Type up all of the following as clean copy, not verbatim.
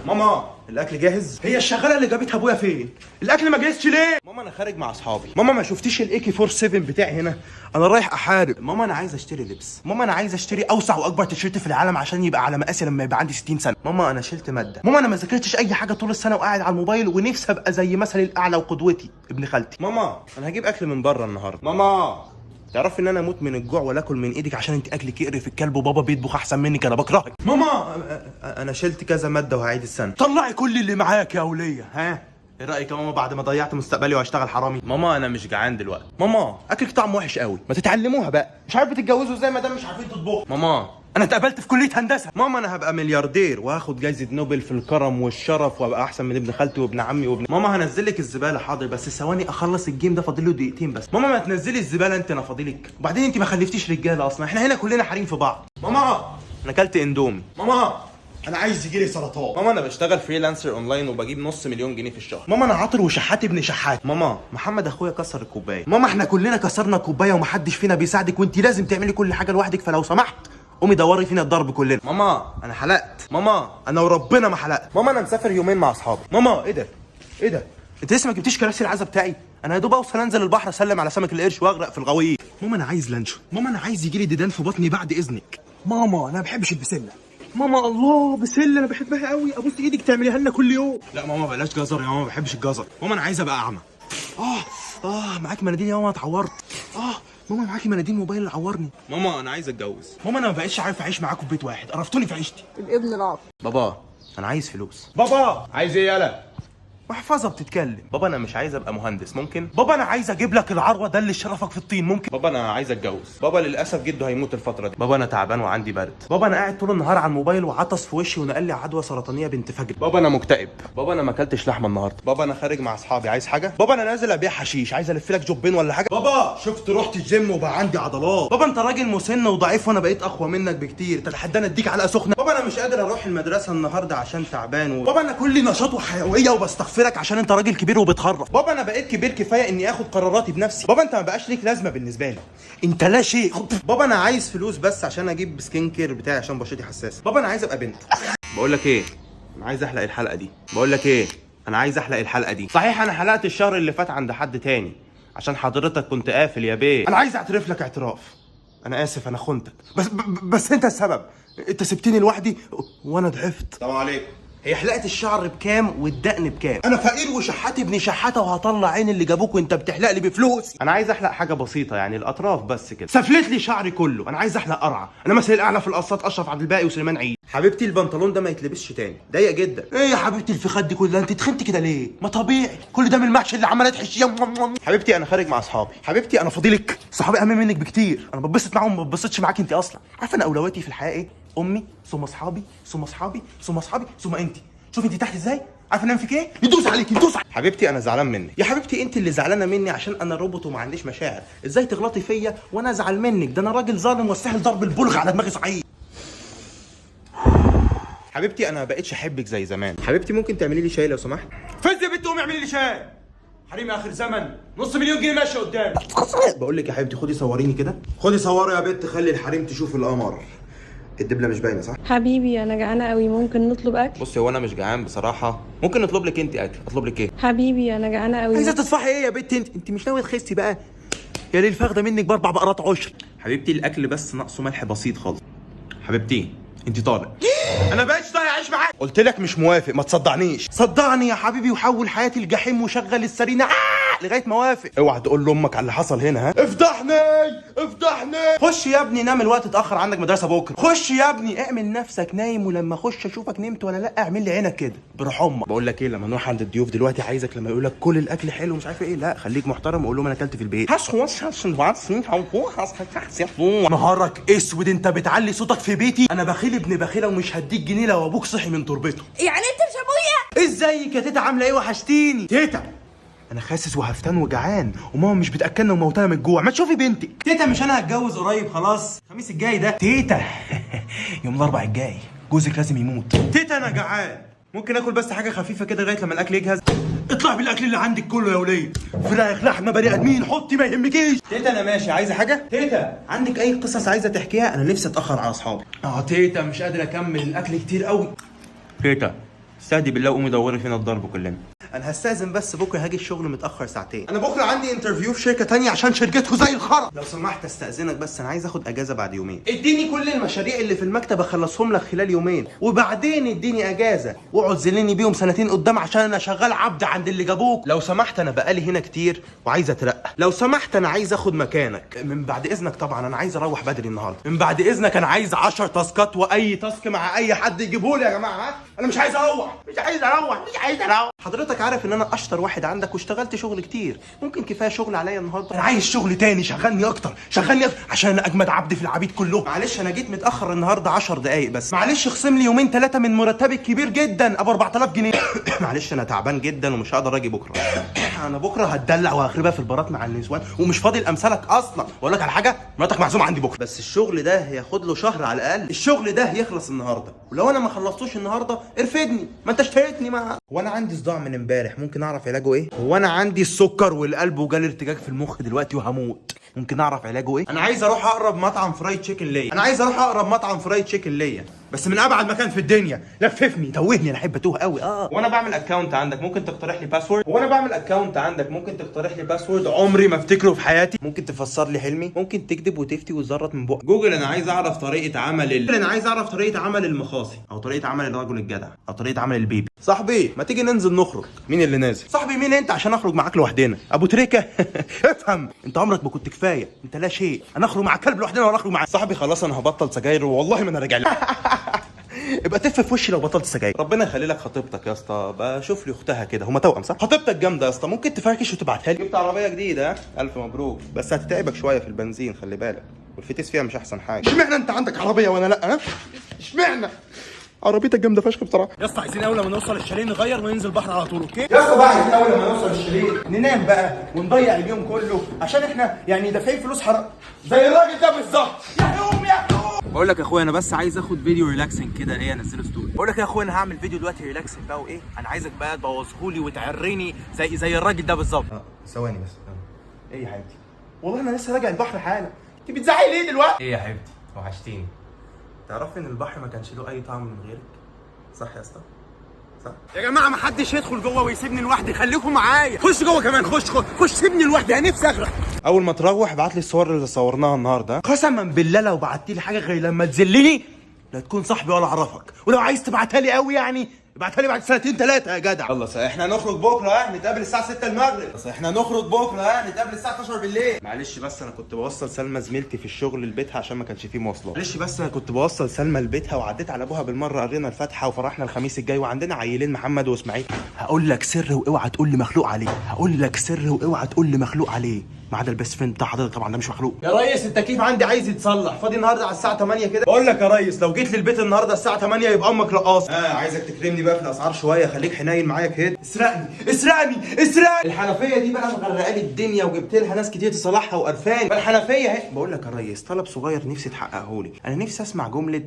ماما الاكل جاهز؟ هي الشغاله اللي جابتها ابويا فين؟ الاكل ما جهزش ليه؟ ماما انا خارج مع اصحابي. ماما ما شفتيش الاي كي 47 بتاعي هنا؟ انا رايح احارب. ماما انا عايز اشتري لبس. ماما انا عايز اشتري اوسع واكبر تيشيرت في العالم عشان يبقى على مقاسي لما يبقى عندي 60 سنه. ماما انا شلت ماده. ماما انا ما ذاكرتش اي حاجه طول السنه وقاعد على الموبايل ونفسي ابقى زي مثلي الاعلى وقدوتي ابن خالتي. ماما انا هجيب اكل من بره النهارده. ماما تعرفي ان انا اموت من الجوع ولا اكل من ايدك عشان انت اكلك يقرف الكلب وبابا بيطبخ احسن منك. انا بكرهك. ماما انا شلت كذا ماده وهعيد السنه. طلعي كل اللي معاك يا وليه. ها ايه رايك يا ماما بعد ما ضيعت مستقبلي وهشتغل حرامي؟ ماما انا مش جعان دلوقتي. ماما اكلك طعم وحش قوي، ما تتعلموها بقى. مش عارف تتجوزوا ازاي ما دام مش عارفين تطبخوا. ماما انا اتقبلت في كليه هندسه. ماما انا هبقى ملياردير وهاخد جايزه نوبل في الكرم والشرف وابقى احسن من ابن خالتي وابن عمي وابن ماما. هنزل لك الزباله حاضر، بس ثواني اخلص الجيم ده، فاضل له دقيقتين بس. ماما ما تنزلي الزباله انت، انا فاضلك. وبعدين انت ما خلفتيش رجاله اصلا، احنا هنا كلنا حريم في بعض. ماما انا اكلت اندومي. ماما انا عايز يجيلي سرطان. ماما انا بشتغل فريلانسر اونلاين وبجيب نص مليون جنيه في الشهر. ماما انا عاطر وشحات ابن شحات. ماما محمد اخويا كسر الكوبايه. ماما احنا كلنا كسرنا كوبايه ومحدش فينا بيساعدك، وانت لازم تعملي كل حاجه لوحدك، فلو سمحت قومي دوري فينا الضرب كلنا. ماما انا حلقت. ماما انا وربنا ما حلقت. ماما انا مسافر يومين مع اصحابي. ماما ايه ده؟ ايه ده؟ انت لسه ما جبتيش كراسي العزا بتاعي؟ انا يا دوب اوصل انزل البحر اسلم على سمك القرش واغرق في الغويط. ماما انا عايز لانشون. ماما انا عايز يجيلي ديدان في بطني بعد اذنك. ماما انا ما بحبش البسله. ماما الله بسله انا بحبها قوي، ابوس ايدك تعمليها لنا كل يوم. لا ماما بلاش جزر يا ماما، ما بحبش الجزر. ماما انا عايز ابقى اعمى. معاكي مناديل يا ماما؟ اتعورت. ماما معاكي مناديل موبايل اللي عورني. ماما انا عايز اتجوز. ماما انا ما بقتش عارف اعيش معاكم في بيت واحد، قرفتوني في عيشتي. الابن العاق. بابا انا عايز فلوس. بابا عايز ايه يالا؟ محفظه بتتكلم. بابا انا مش عايز ابقى مهندس، ممكن؟ بابا انا عايز اجيب لك العروه ده اللي شرفك في الطين، ممكن؟ بابا انا عايز اتجوز. بابا للاسف جده هيموت الفتره دي. بابا انا تعبان وعندي برد. بابا انا قاعد طول النهار على الموبايل وعطس في وشي ونقل لي عدوى سرطانيه بنت فجر. بابا انا مكتئب. بابا انا ما اكلتش لحمه النهارده. بابا انا خارج مع اصحابي، عايز حاجه؟ بابا انا نازل ابيع حشيش، عايز الف لك جوبين ولا حاجه؟ بابا شفت رحت الجيم وبقى عندي عضلات. بابا انت راجل مسن وضعيف وانا بقيت اقوى منك بكتير، انت لحد اديك علقه سخنه. بابا انا مش قادر اروح المدرسه النهارده عشان تعبان بابا انا كلي نشاط وحيويه وبستغفرك عشان انت راجل كبير وبتخرف. بابا انا بقيت كبير كفايه اني اخد قراراتي بنفسي. بابا انت ما بقاش ليك لازمه بالنسبه لي، انت لا شيء. بابا انا عايز فلوس بس عشان اجيب سكين كير بتاعي عشان بشرتي حساسه. بابا انا عايز ابقى بنت. بقول لك ايه، انا عايز احلق الحلقه دي. بقول لك ايه، انا عايز احلق الحلقه دي. صحيح انا حلقت الشهر اللي فات عند حد تاني عشان حضرتك كنت قافل يا بيه. انا عايز اعترف لك اعتراف، انا اسف انا خنتك، بس انت السبب. انت سبتني لوحدي وانا ضعفت. السلام عليكم. هي حلقه الشعر بكام والدقن بكام؟ انا فقير وشحات ابن شحاته وهطلع عين اللي جابوك وانت بتحلق لي بفلوسي. انا عايز احلق حاجه بسيطه يعني الاطراف بس كده. سفلت لي شعري كله، انا عايز احلق قرعه. انا مثل الاعلى في القصات اشرف عبد الباقي وسليمان عيد. حبيبتي البنطلون ده ما يتلبسش تاني، ضيق جدا. ايه يا حبيبتي الفخاد دي كلها؟ انت تخنت كده ليه؟ ما طبيعي كل ده من المحشي اللي عماله تحشيه. حبيبتي انا خارج مع اصحابي. حبيبتي انا فاضيلك، صحابي اهم منك بكتير. انا بتبسط معاهم ما بتبسطش معاك انت اصلا. عارفه انا اولوياتي في الحياه ايه؟ امي ثم اصحابي ثم اصحابي ثم اصحابي ثم انت. شوف انت تحت ازاي؟ عارفه نعمل فيك ايه؟ يدوس عليك يدوس عليك. حبيبتي انا زعلان منك. يا حبيبتي انت اللي زعلانه مني عشان انا روبوت وما عنديش مشاعر. ازاي تغلطي فيا وانا ازعل منك؟ ده انا راجل ظالم واستاهل ضرب البلغ على دماغي صحيح. حبيبتي انا ما بقتش احبك زي زمان. حبيبتي ممكن تعملي لي شاي لو سمحت؟ فز يا بنت قومي اعملي لي شاي. حريم اخر زمن، نص مليون جنيه ماشيه قدامي. بقول لك يا حبيبتي خدي صوريني كده. خدي صوري يا بنت، خلي الحريم تشوف القمر. الدبله مش باينه صح؟ حبيبي انا جعانه قوي، ممكن نطلب اكل؟ بصي هو انا مش جعان بصراحه، ممكن نطلب لك انت اكل. اطلب لك ايه؟ حبيبي انا جعانه قوي. عايزه تدفعي ايه يا بنت؟ انت مش ناويه تخسي بقى؟ يا ليه الفخده منك باربع بقرات عشر. حبيبتي الاكل بس ناقصه ملح بسيط خالص. حبيبتي انت طالق. انا بقيتش طايق اعيش معاك. قلت لك مش موافق، ما تصدعنيش. صدعني يا حبيبي وحول حياتي الجحيم وشغل السرينه لغايه ما اوافق. اوعى تقول لامك على اللي حصل هنا. ها افضحني افضحني. خش يا ابني نام، الوقت اتاخر عندك مدرسه بكره. خش يا ابني اعمل نفسك نايم، ولما اخش اشوفك نمت ولا لا اعمل لي عينك كده بروح امك. بقول لك ايه، لما نروح عند الضيوف دلوقتي عايزك لما يقول لك كل الاكل حلو مش عارف ايه، لا خليك محترم وقول لهم انا اكلت في البيت. نهارك اسود، انت بتعلي صوتك في بيتي. انا بخيل ابن بخيله ومش هديك جنيه لو ابوك صحي من تربته. يعني انت مش ابويا؟ ازيك يا تيتا عامله ايه؟ وحشتيني تيتا. انا خاسس وهفتان وجعان وماما مش بتاكلنا وموتانا من الجوع. ما تشوفي بنتك. تيتا مش انا هتجوز قريب خلاص الخميس الجاي ده. تيتا يوم الاربع الجاي جوزك لازم يموت. تيتا انا جعان، ممكن اكل بس حاجه خفيفه كده لغايه لما الاكل يجهز. اطلع بالاكل اللي عندك كله يا وليه. فراخ لحمه بني ادمين حطي ما يهمكيش. تيتا انا ماشي. عايزه حاجه؟ تيتا عندك اي قصص عايزه تحكيها؟ انا نفسي اتاخر على اصحابي. تيتا مش قادر اكمل الاكل كتير قوي. تيتا استهدي بالله قومي دوري فينا الضرب كلنا. انا هستاذن بس بكره هاجي الشغل متاخر ساعتين. انا بكره عندي انترفيو في شركه تانية عشان شركتكم زي الخرا. لو سمحت استاذنك بس انا عايز اخد اجازه بعد يومين. اديني كل المشاريع اللي في المكتب اخلصهم لك خلال يومين وبعدين اديني اجازه واقعد زلني بيهم سنتين قدام عشان انا شغال عبد عند اللي جابوك. لو سمحت انا بقالي هنا كتير وعايز اترقى. لو سمحت انا عايز اخد مكانك. من بعد اذنك طبعا انا عايز اروح بدري النهارده. من بعد اذنك انا عايز 10 تاسكات واي تاسك مع اي حد يجيبه لي يا جماعه. ها انا مش عايز اروح. حضرتك عارف ان انا اشطر واحد عندك واشتغلت شغل كتير. ممكن كفايه شغل عليا النهارده. انا عايز شغل تاني. شغلني اكتر عشان انا اجمد عبد في العبيد كلهم. معلش انا جيت متاخر النهارده 10 دقايق بس. معلش اخصم لي يومين 3 من مرتبي الكبير جدا ابو 4000 جنيه. معلش انا تعبان جدا ومش هقدر اجي بكره. انا بكره هتدلع وهخربها في البارات مع النسوان ومش فاضي لامثالك اصلا. واقول لك على حاجه، مراتك معزومه عندي بكره. بس الشغل ده هياخد له شهر على الاقل. الشغل ده يخلص النهارده ولو انا ما خلصتوش النهارده ارفدني. ما انت اشتريتني مع. وانا عندي صداع من امبارح، ممكن اعرف علاجه ايه؟ هو انا عندي السكر والقلب وجالي ارتجاج في المخ دلوقتي وهموت. ممكن اعرف علاجه ايه؟ انا عايز اروح اقرب مطعم فرايد تشيكن ليا. بس من ابعد مكان في الدنيا. لففني توهني، انا احب اتوه قوي. وانا بعمل اكونت عندك ممكن تقترح لي باسورد. عمري ما افتكره في حياتي. ممكن تفسر لي حلمي. ممكن تكذب وتفتي وتزرط من بقك. جوجل انا عايز اعرف طريقه عمل المخاصي او طريقه عمل الرجل الجدع او طريقه عمل البيبي. صاحبي ما تيجي ننزل نخرج. مين اللي نازل؟ صاحبي مين انت عشان اخرج معاك لوحدنا؟ ابو تريكه. افهم انت عمرك ما كنت كفايه. انت لا شيء. انا اخرج مع كلب لوحدنا ولا اخرج مع صاحبي؟ خلاص انا هبطل سجاير والله ما انا راجع لك. ابقى تف في وشي لو بطلت سجاير. ربنا يخلي لك خطيبتك يا اسطى. بشوف لي اختها كده، هما توأم صح؟ خطيبتك جامده يا اسطى. ممكن تفركش وتبعتها لي. جبت عربيه جديده. الف مبروك. بس هتتعبك شويه في البنزين خلي بالك، والفتيس فيها مش احسن حاجه. اشمعنى انت عندك عربيه وانا لا؟ ها اشمعنى؟ عربيتك جامده فشخ بصراحه يا اسطى. عايزين اول ما نوصل الشاليه نغير وننزل البحر على طول. اوكي يا اسطى بقى. عايزين اول ما نوصل الشاليه ننام بقى ونضيع اليوم كله عشان احنا يعني دافعين فلوس حرام زي الراجل ده بالظبط. يا بقول لك يا اخويا انا بس عايز اخد فيديو ريلاكسنج كده ايه انزله ستوري. بقول لك يا اخويا انا هعمل فيديو دلوقتي ريلاكسنج بقى وايه. انا عايزك بقى تبوظهولي وتعرني زي الراجل ده بالظبط. ثواني بس. ايه يا حبيبتي؟ والله انا لسه راجع البحر حالا. انت بتزعلي ليه دلوقتي؟ ايه يا حبيبتي وحشتيني. تعرفي ان البحر ما كانش له اي طعم من غيرك؟ صح يا اسطى؟ صح يا جماعه. ما حدش يدخل جوه ويسيبني لوحدي. خليكم معايا. خش جوه كمان. خش سيبني لوحدي. انا نفسي اغرق. اول ما تروح ابعت لي الصور اللي صورناها النهارده. قسما بالله لو بعت لي حاجه غير لما تذلني لا تكون صاحبي ولا اعرفك. ولو عايز تبعتها لي قوي يعني ابعتها لي بعد سنتين 3 يا جدع. يلا احنا هنخرج بكره. نتقابل الساعه 6 المغرب. نتقابل الساعه 12 بالليل. معلش بس انا كنت بوصل سلمى زميلتي في الشغل لبيتها عشان ما كانش فيه مواصلات. معلش بس انا كنت بوصل سلمى لبيتها وعديت على ابوها بالمره. قرينا الفاتحه وفرحنا الخميس الجاي وعندنا عيلين محمد واسماعيل. هقول لك سر واوعى تقول لي مخلوق عليه. ما عدا البيست فريند بتاع حضرتك طبعا ده مش مخلوق. يا ريس التكييف عندي عايز يتصلح. فاضي النهارده على الساعه 8 كده. بقول لك يا ريس لو جيت لي البيت النهارده الساعه 8 يبقى امك رقاصه. عايزك تكرمني بقى في الاسعار شويه. خليك حنين معايا كده. اسرقني. الحنفيه دي بقى مغرقه لي الدنيا وجبت لها ناس كتير تصلحها وقرفاني. فالحنفيه اهي. بقول لك يا ريس طلب صغير نفسي تحققه لي. انا نفسي اسمع جمله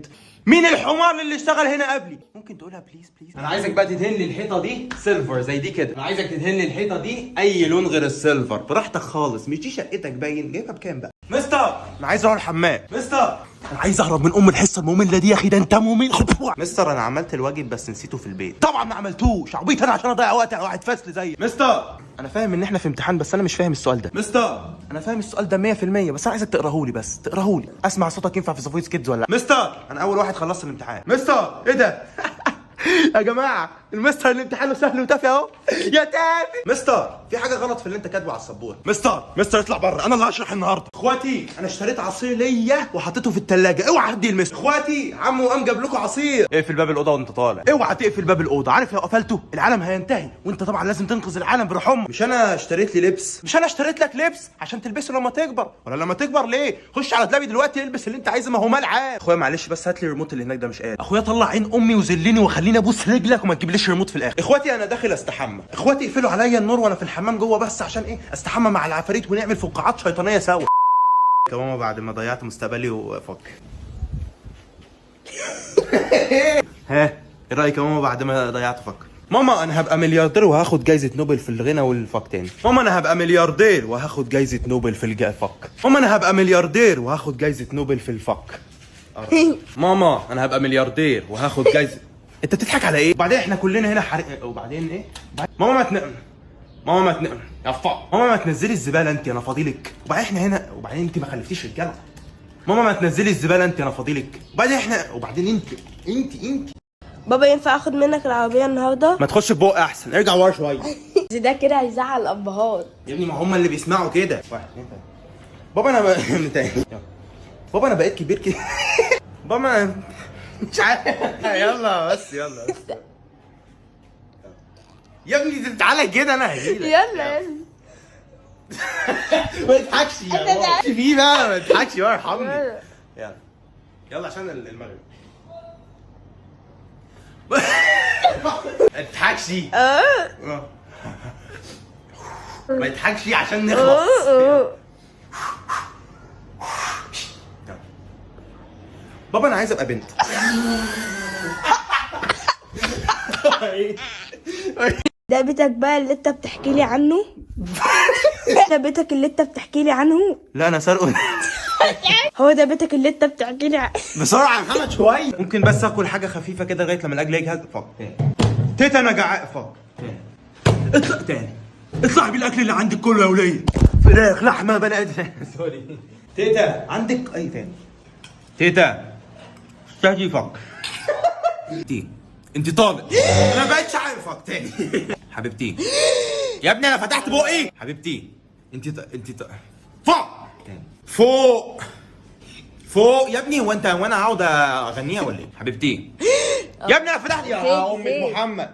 مين الحمار اللي اشتغل هنا قبلي؟ ممكن تقولها بليز؟ انا عايزك بقى تدهن لي الحيطه دي سيلفر زي دي كده. انا عايزك تدهن لي الحيطه دي اي لون غير السيلفر براحتك خالص. مش دي شقتك باين. جايبها بكام بقى؟ مستر انا عايز اروح الحمام. مستر انا عايز اهرب من الحصه الممله دي يا اخي. ده انت ممل. مستر انا عملت الواجب بس نسيته في البيت. طبعا ما عملتوش. عبيط انا عشان اضيع وقت على واحد فصل زي مستر. انا فاهم ان احنا في امتحان بس انا مش فاهم السؤال ده. مستر انا فاهم السؤال ده 100% بس انا عايزك تقراهولي اسمع صوتك ينفع في صفويس كيدز ولا لا. مستر انا اول واحد خلصت الامتحان. مستر ايه ده؟ يا جماعه المستر اللي امتحانه سهل وتافه اهو. يا تافه. مستر في حاجه غلط في اللي انت كاتبه على السبوره. مستر اطلع بره. انا اللي هشرح النهارده. اخواتي انا اشتريت عصير ليا وحطيته في الثلاجه. اوعى تدي المستر. اخواتي عمو قام جاب لكم عصير. اقفل باب الاوضه وانت طالع. اوعى تقفل باب الاوضه. عارف لو قفلته العالم هينتهي وانت طبعا لازم تنقذ العالم بروح امك. مش انا اشتريت لي لبس. مش انا اشتريت لك لبس عشان تلبسه لما تكبر. ولا لما تكبر ليه؟ خش على دلابي دلوقتي البس اللي انت عايزه. ما هو مال عام. اخويا معلش بس هات لي الريموت اللي هناك ده. مش قادر. اخويا طلع عين امي وذلني وخليني ابوس رجلك وما تجيبليش ريموت في الاخر. اخواتي انا داخل استحمى. اخواتي اقفلوا عليا النور وانا في الحمام جوه بس عشان ايه؟ استحمى مع العفاريت ونعمل فقاعات شيطانيه سوا. كمان بعد ما ضيعت مستقبلي وفك. ها ايه رايك يا ماما بعد ما ضيعت فك؟ ماما انا هبقى ملياردير وهاخد جايزه نوبل في الغنى والفك تاني. ماما انا هبقى ملياردير وهاخد جايزه نوبل في الفك. ماما انا هبقى ملياردير وهاخد جايزه نوبل في الفك. ماما انا هبقى ملياردير وهاخد جايزه انت بتضحك على ايه؟ وبعدين احنا كلنا هنا وبعدين ايه؟ ماما ما ماما ما تنزلي الزباله انت، انا فاضيلك. وبعدين احنا هنا، وبعدين انت ما خلفتيش رجاله. ماما ما تنزلي الزباله انت، انا فاضيلك. وبعدين انت بابا ينفع اخد منك العربيه النهارده؟ ما تخش في بق احسن، ارجع ورا شويه. ده كده هيزعل الابهات. يا ابني ما هم اللي بيسمعوا كده. واحد اتنين تلاته. بابا انا بابا انا بقيت كبير كده. بابا أنا مش عارف. يلا بس. يا ابني تعالى كده انا هجيلك. يلا ما تضحكش يا بابا فيه بقى، ما تضحكش بقى ارحمني. يلا عشان المغرب. ما تضحكش. ما تضحكش عشان نخلص. بابا انا عايز ابقى بنت. ده بيتك بقى اللي انت بتحكي لي عنه؟ ده بيتك اللي انت بتحكي لي عنه؟ لا انا سارقه. هو ده بيتك اللي انت بتحكي لي عنه؟ بسرعه يا محمد شويه. ممكن بس اكل حاجه خفيفه كده لغايه لما الاكل يجهز. فك تيتا انا جعان. فك اطلع تاني. اطلع بالاكل اللي عندك كله يا وليه. فراخ لحمه بني ادم. سوري. تيتا عندك اي تاني؟ تيتا استهدي. فك انت طالق. انا بقتش عارفك تاني. حبيبتي يا ابني انا فتحت بقي. حبيبتي انت فوق فوق يا ابني. هو انا هقعد اغنيها ولا ايه؟ حبيبتي يا ابني انا فتحت. يا امك محمد